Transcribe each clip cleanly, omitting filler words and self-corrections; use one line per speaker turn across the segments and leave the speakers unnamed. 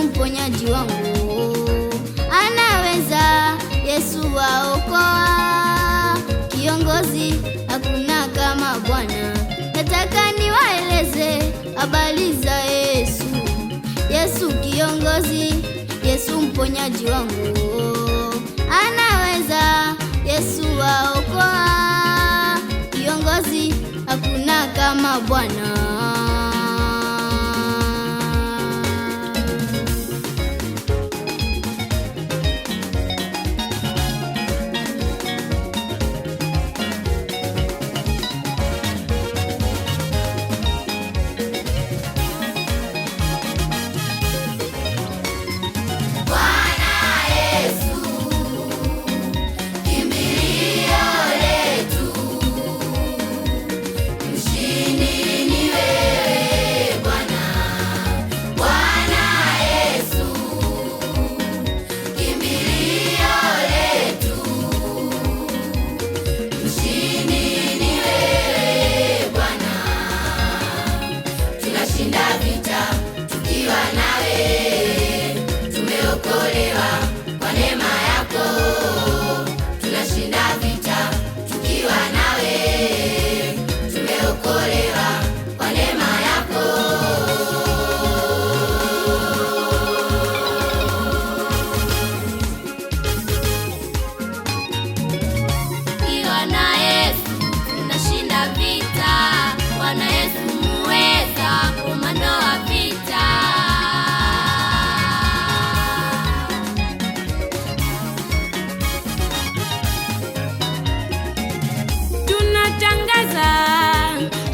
Yesu mponyaji wangu, anaweza, Yesu waokoa. Kiongozi hakuna kama Bwana, nataka niwaeleze habari za Yesu. Yesu kiongozi, Yesu mponyaji wangu, anaweza, Yesu waokoa. Kiongozi hakuna kama Bwana.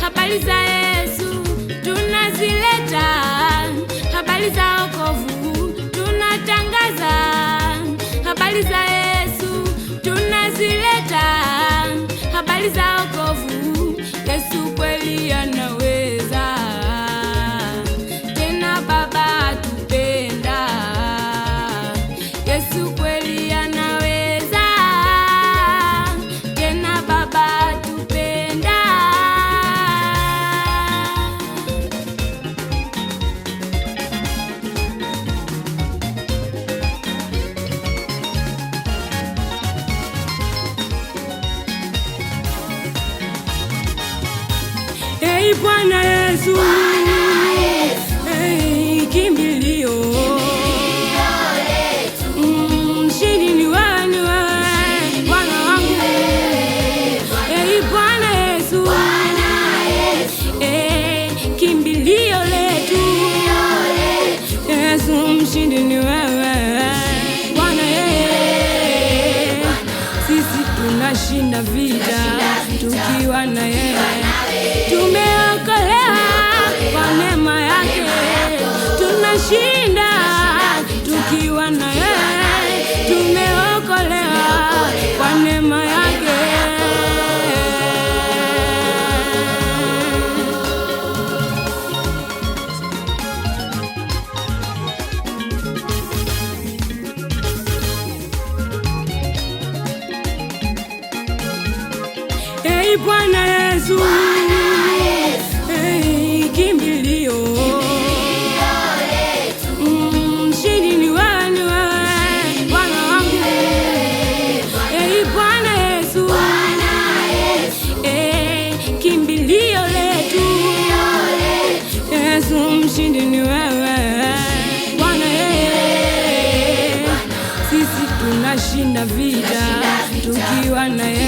Habari za Yesu tunazileta, habari za wokovu tunatangaza. Habari za Yesu tunazileta, habari za wokovu. Yesu kweli anaweza, tena Baba atupenda. Yesu kweli anaweza, tena Baba atupenda. Hey Bwana Yesu, hey kimbilio letu, mshindi ni wewe Bwana wangu. Hey Bwana Yesu, hey kimbilio letu, Yesu mshindi ni wewe Bwana. Sisi tunashinda vita tukiwa na yeye. Tumeokolewa kwa neema yake, tunashinda tukiwa na yeye. Tumeokolewa kwa neema yake. Hey Bwana Yesu, hey kimbilio letu, mshindi ni wewe Bwana wangu. Hey Bwana Yesu, hey kimbilio letu, Yesu mshindi ni wewe Bwana. Sisi tunashinda vita tukiwa na yeye.